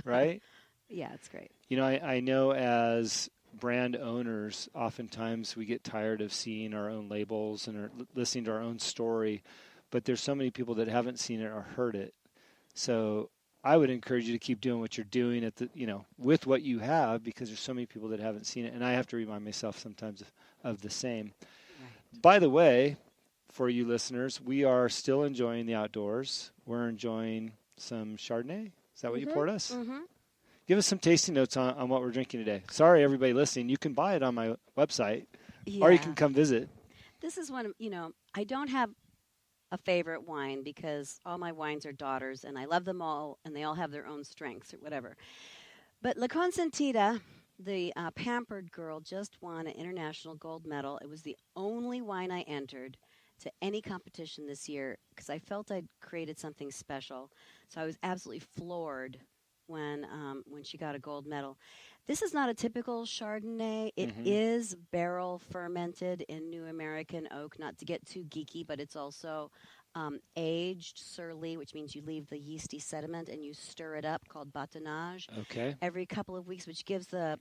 right? Yeah, it's great. You know, I know as brand owners, oftentimes we get tired of seeing our own labels and listening to our own story, but there's so many people that haven't seen it or heard it. So I would encourage you to keep doing what you're doing with what you have, because there's so many people that haven't seen it, and I have to remind myself sometimes of the same. Right. By the way, for you listeners, we are still enjoying the outdoors. We're enjoying some Chardonnay. Is that what you poured us? Mm-hmm. Give us some tasting notes on what we're drinking today. Sorry, everybody listening. You can buy it on my website, or you can come visit. This is one, I don't have a favorite wine because all my wines are daughters, and I love them all, and they all have their own strengths or whatever. But La Consentida, the pampered girl, just won an international gold medal. It was the only wine I entered to any competition this year because I felt I'd created something special. So I was absolutely floored when she got a gold medal. This is not a typical Chardonnay. It is barrel fermented in New American oak, not to get too geeky, but it's also aged surly, which means you leave the yeasty sediment and you stir it up, called bâtonnage, every couple of weeks, which gives the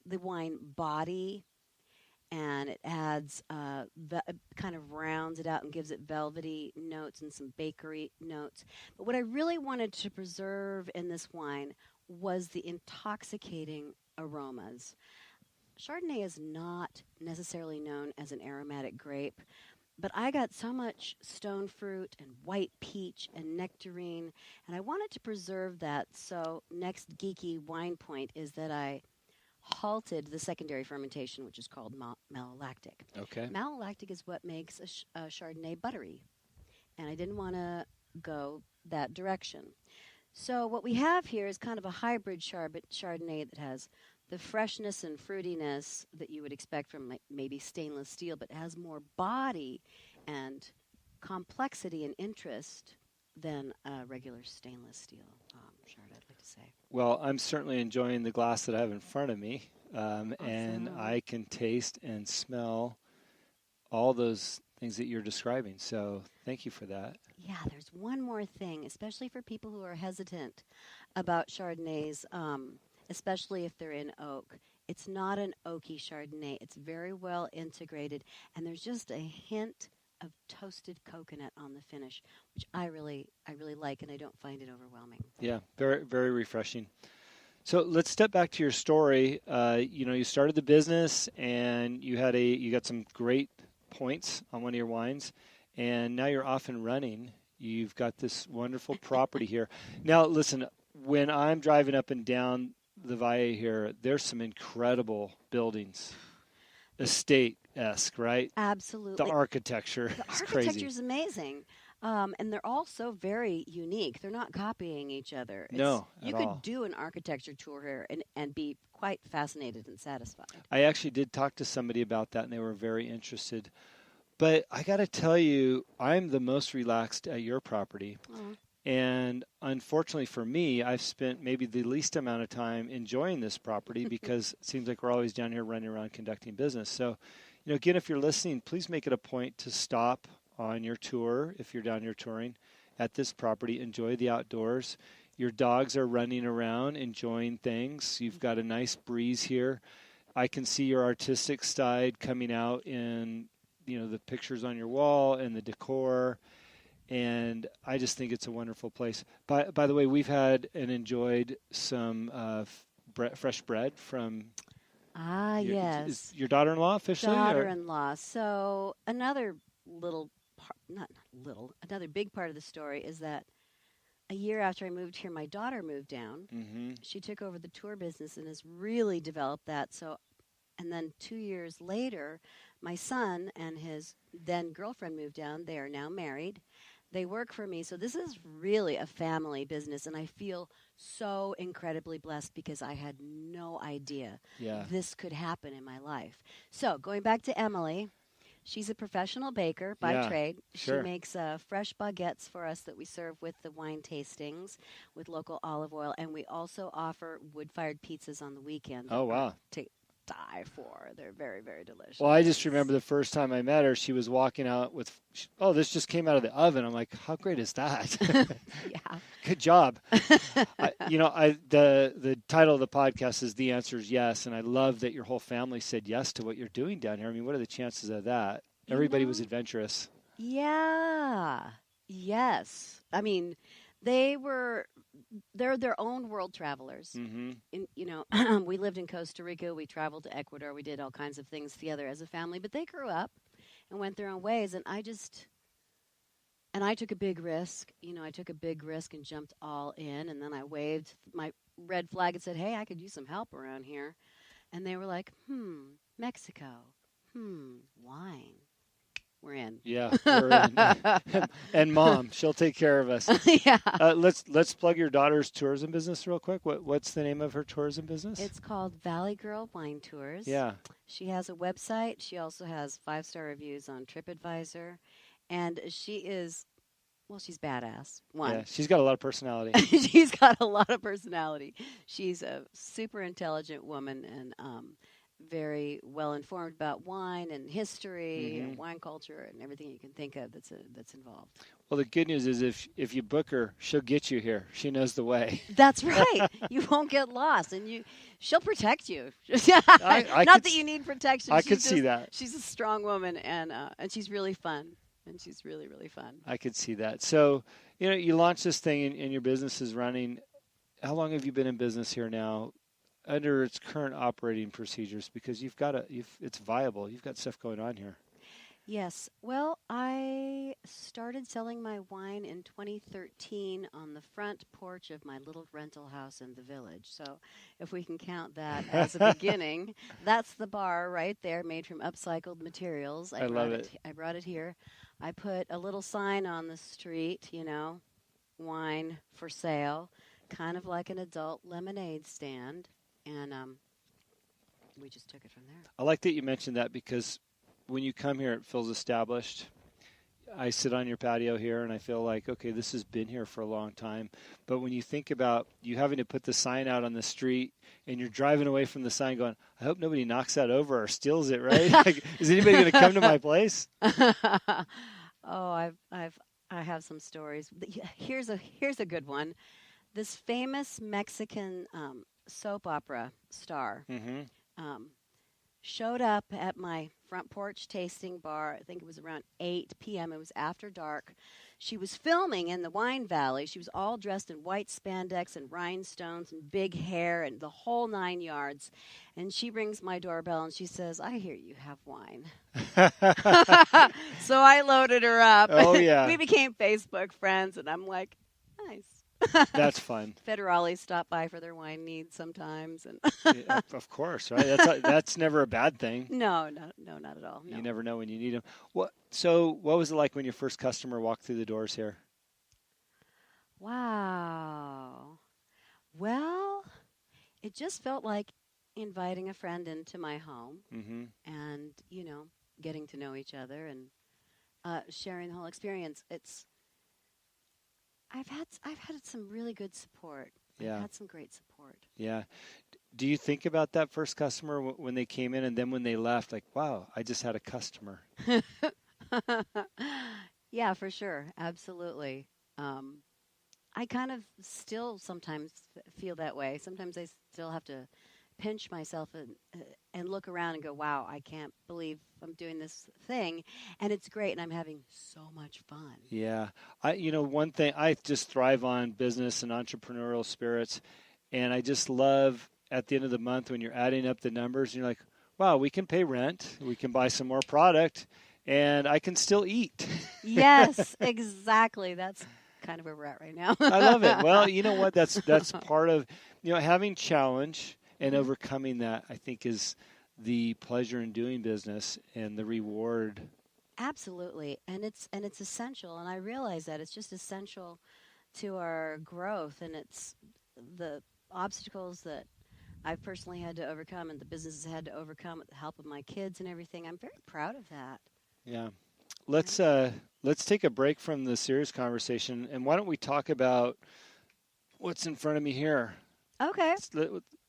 wine body, and it adds, kind of rounds it out and gives it velvety notes and some bakery notes. But what I really wanted to preserve in this wine was the intoxicating aromas. Chardonnay is not necessarily known as an aromatic grape, but I got so much stone fruit and white peach and nectarine, and I wanted to preserve that. So next geeky wine point is that I halted the secondary fermentation, which is called malolactic. Okay. Malolactic is what makes a Chardonnay buttery, and I didn't want to go that direction. So what we have here is kind of a hybrid Chardonnay that has the freshness and fruitiness that you would expect from maybe stainless steel, but has more body and complexity and interest than a regular stainless steel Chard, I'd like to say. Well, I'm certainly enjoying the glass that I have in front of me, and I can taste and smell all those things that you're describing. So thank you for that. Yeah, there's one more thing, especially for people who are hesitant about Chardonnays, especially if they're in oak. It's not an oaky Chardonnay. It's very well integrated, and there's just a hint of toasted coconut on the finish, which I really like, and I don't find it overwhelming. Yeah, very, very refreshing. So let's step back to your story. You started the business, and you got some great points on one of your wines, and now you're off and running. You've got this wonderful property here. Now, listen, when I'm driving up and down the Valle here, there's some incredible buildings, estate-esque, right? Absolutely. The architecture is crazy. The architecture is amazing. And they're all so very unique. They're not copying each other. You could do an architecture tour here and be quite fascinated and satisfied. I actually did talk to somebody about that, and they were very interested. But I got to tell you, I'm the most relaxed at your property. Oh. And unfortunately for me, I've spent maybe the least amount of time enjoying this property because it seems like we're always down here running around conducting business. So, again, if you're listening, please make it a point to stop on your tour, if you're down here touring, at this property. Enjoy the outdoors. Your dogs are running around, enjoying things. You've got a nice breeze here. I can see your artistic side coming out in, the pictures on your wall and the decor. And I just think it's a wonderful place. By the way, we've had and enjoyed some fresh bread from yes. Your daughter-in-law officially? Daughter-in-law. So another another big part of the story is that a year after I moved here, my daughter moved down. Mm-hmm. She took over the tour business and has really developed that. And then 2 years later, my son and his then girlfriend moved down. They are now married. They work for me. So this is really a family business, and I feel so incredibly blessed because I had no idea this could happen in my life. So going back to Emily, she's a professional baker by trade. Sure. She makes fresh baguettes for us that we serve with the wine tastings with local olive oil, and we also offer wood-fired pizzas on the weekend. Oh, wow. To die for. They're very, very delicious. Well, I just remember the first time I met her, she was walking out with, oh, this just came out of the oven. I'm like, how great is that? Yeah. Good job. The title of the podcast is The Answer is Yes, and I love that your whole family said yes to what you're doing down here. I mean, what are the chances of that? Everybody was adventurous. Yeah. Yes. I mean, they're their own world travelers. Mm-hmm. We lived in Costa Rica. We traveled to Ecuador. We did all kinds of things together as a family. But they grew up and went their own ways. And I took a big risk. I took a big risk and jumped all in. And then I waved my red flag and said, hey, I could use some help around here. And they were like, Mexico. Wine. We're in. Yeah, we're in. And Mom, she'll take care of us. Yeah. Let's plug your daughter's tourism business real quick. What's the name of her tourism business? It's called Valle Girl Wine Tours. Yeah. She has a website. She also has 5-star reviews on TripAdvisor. And she's badass. Yeah, she's got a lot of personality. She's got a lot of personality. She's a super intelligent woman and very well informed about wine and history and wine culture and everything you can think of that's involved. Well, the good news is if you book her, she'll get you here. She knows the way. That's right. You won't get lost, and she'll protect you. Not that you need protection. I could see that. She's a strong woman, and she's really fun. And she's really, really fun. I could see that. So, you launched this thing and your business is running. How long have you been in business here now under its current operating procedures? Because it's viable. You've got stuff going on here. Yes. Well, I started selling my wine in 2013 on the front porch of my little rental house in the village. So if we can count that as a beginning, that's the bar right there made from upcycled materials. I love it. I brought it here. I put a little sign on the street, wine for sale, kind of like an adult lemonade stand. And we just took it from there. I like that you mentioned that because when you come here, it feels established. I sit on your patio here and I feel like, okay, this has been here for a long time. But when you think about you having to put the sign out on the street and you're driving away from the sign going, I hope nobody knocks that over or steals it, right? Like, is anybody going to come to my place? Oh, I have some stories. Here's a good one. This famous Mexican soap opera star showed up at my front porch tasting bar. I think it was around 8 p.m. It was after dark. She was filming in the wine valley. She was all dressed in white spandex and rhinestones and big hair and the whole 9 yards. And she rings my doorbell and she says, I hear you have wine. So I loaded her up. Oh, yeah. We became Facebook friends, and I'm like, nice. That's fun. Federales stop by for their wine needs sometimes, and yeah, of course, right? That's never a bad thing. No, not at all. No. You never know when you need them. So what was it like when your first customer walked through the doors here? Wow. Well, it just felt like inviting a friend into my home, and getting to know each other and sharing the whole experience. I've had some really good support. Yeah. I've had some great support. Yeah. Do you think about that first customer when they came in and then when they left, like, wow, I just had a customer? Yeah, for sure. Absolutely. I kind of still sometimes feel that way. Sometimes I still have to pinch myself and look around and go, wow, I can't believe I'm doing this thing. And it's great, and I'm having so much fun. Yeah. One thing, I just thrive on business and entrepreneurial spirits, and I just love at the end of the month when you're adding up the numbers, and you're like, wow, we can pay rent, we can buy some more product, and I can still eat. Yes, exactly. That's kind of where we're at right now. I love it. Well, you know what? That's part of, having challenge and overcoming that, I think, is the pleasure in doing business and the reward. Absolutely. And it's essential. And I realize that it's just essential to our growth. And it's the obstacles that I've personally had to overcome and the business has had to overcome with the help of my kids and everything. I'm very proud of that. Yeah. Let's take a break from the serious conversation. And why don't we talk about what's in front of me here? Okay.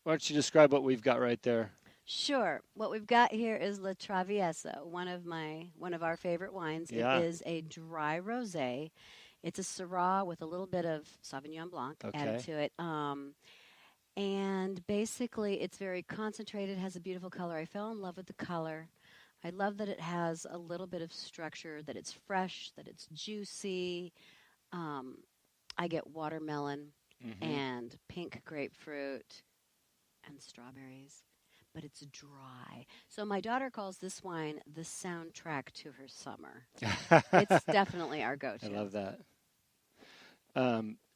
Why don't you describe what we've got right there? Sure. What we've got here is La Traviesa, one of our favorite wines. It Yeah. is a dry rosé. It's a Syrah with a little bit of Sauvignon Blanc added Okay. to it. And basically, it's very concentrated, has a beautiful color. I fell in love with the color. I love that it has a little bit of structure, that it's fresh, that it's juicy. Um, I get watermelon Mm-hmm. and pink grapefruit and strawberries, but it's dry. So my daughter calls this wine the soundtrack to her summer. It's definitely our I go-to. love that.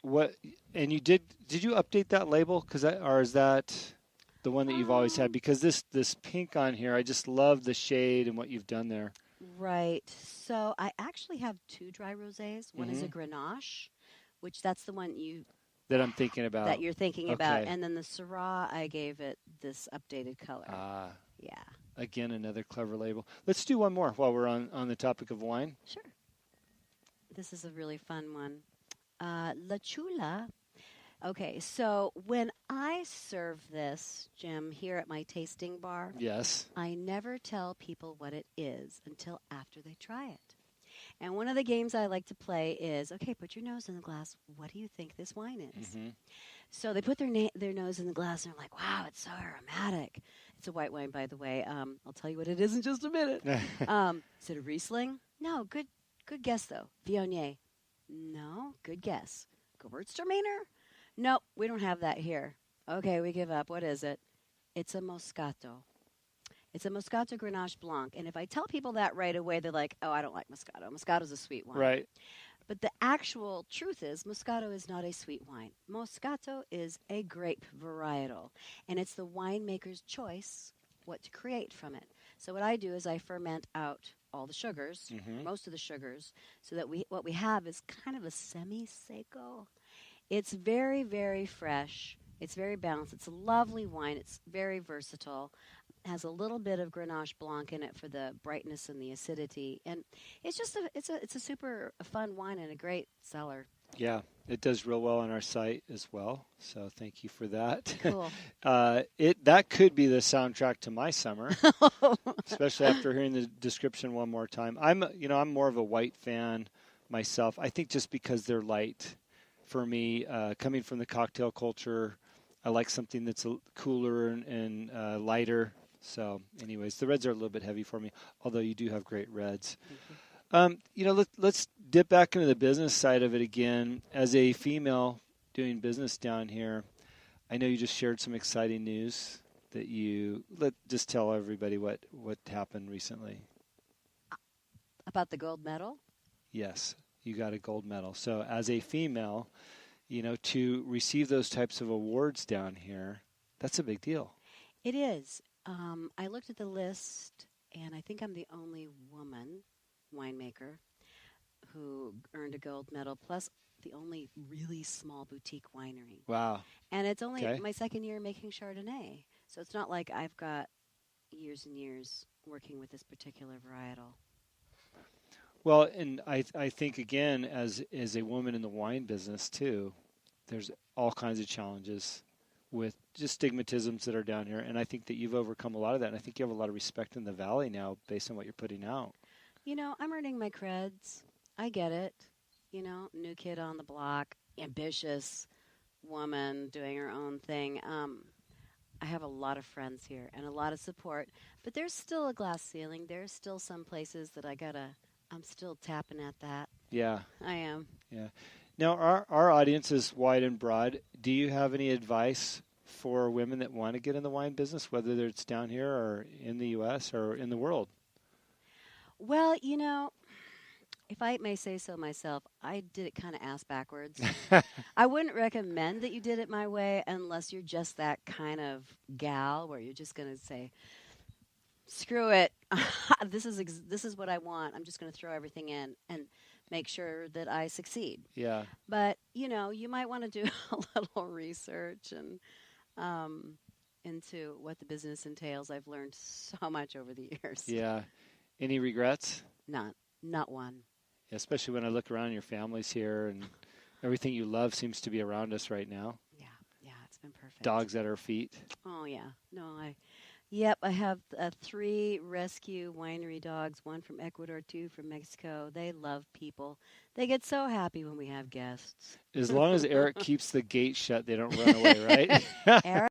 What? And did you update that label? Or is that the one that you've always had? Um, Because this pink on here, I just love the shade and what you've done there. right. So I actually have two dry rosés. One is Mm-hmm. a Grenache, which that's the one That I'm thinking that about. you're thinking about, Okay. and then the Syrah, I gave it this updated color. Yeah, Again, another clever label. Let's do one more while we're on the topic of wine. sure. This is a really fun one. La Chula. Okay, so when I serve this, Jim, here at my tasting bar, Yes. I never tell people what it is until after they try it. And one of the games I like to play is, okay, put your nose in the glass. What do you think this wine is? Mm-hmm. So they put their nose in the glass and they're like, wow, it's so aromatic. It's a white wine, by the way. I'll tell you what it is in just a minute. Is it a Riesling? No, good guess, though. Viognier? No, good guess. Gewürztraminer? Nope, we don't have that here. Okay, we give up. What is it? It's a Moscato. It's a Moscato Grenache Blanc. And if I tell people that right away, they're like, oh, I don't like Moscato. Moscato's a sweet wine. Right. But the actual truth is, Moscato is not a sweet wine. Moscato is a grape varietal, and it's the winemaker's choice what to create from it. So what I do is I ferment out all the sugars, Mm-hmm. most of the sugars, so that what we have is kind of a semi-seco. It's very, very fresh. It's very balanced. It's a lovely wine. It's very versatile. Has a little bit of Grenache Blanc in it for the brightness and the acidity, and it's just it's a super fun wine and a great seller. Yeah, it does real well on our site as well. So thank you for that. Cool. That could be the soundtrack to my summer, especially after hearing the description one more time. I'm more of a white fan myself. I think just because they're light for me, coming from the cocktail culture, I like something that's cooler and lighter. So, anyways, the reds are a little bit heavy for me, although you do have great reds. Let's dip back into the business side of it again. As a female doing business down here, I know you just shared some exciting news that just tell everybody what happened recently. About the gold medal? Yes, you got a gold medal. So, as a female, to receive those types of awards down here, that's a big deal. It is. I looked at the list, and I think I'm the only woman winemaker who earned a gold medal, plus the only really small boutique winery. Wow. And it's only Okay. my second year making Chardonnay. So it's not like I've got years and years working with this particular varietal. Well, and I think, again, as a woman in the wine business, too, there's all kinds of challenges with just stigmatisms that are down here. And I think that you've overcome a lot of that. And I think you have a lot of respect in the Valley now based on what you're putting out. I'm earning my creds. I get it. New kid on the block, ambitious woman doing her own thing. I have a lot of friends here and a lot of support. But there's still a glass ceiling. There's still some places that I'm still tapping at that. Yeah. I am. Yeah. Now, our audience is wide and broad. Do you have any advice for women that want to get in the wine business, whether it's down here or in the U.S. or in the world? Well, if I may say so myself, I did it kind of ass backwards. I wouldn't recommend that you did it my way unless you're just that kind of gal where you're just going to say, screw it. This is what I want. I'm just going to throw everything in and make sure that I succeed. Yeah. But, you might want to do a little research and into what the business entails. I've learned so much over the years. Yeah. Any regrets? Not one. Especially when I look around, your family's here and everything you love seems to be around us right now. Yeah, it's been perfect. Dogs at our feet. Oh, yeah. No, Yep, I have 3 rescue winery dogs, 1 from Ecuador, 2 from Mexico. They love people. They get so happy when we have guests. As long as Eric keeps the gate shut, they don't run away, right? Eric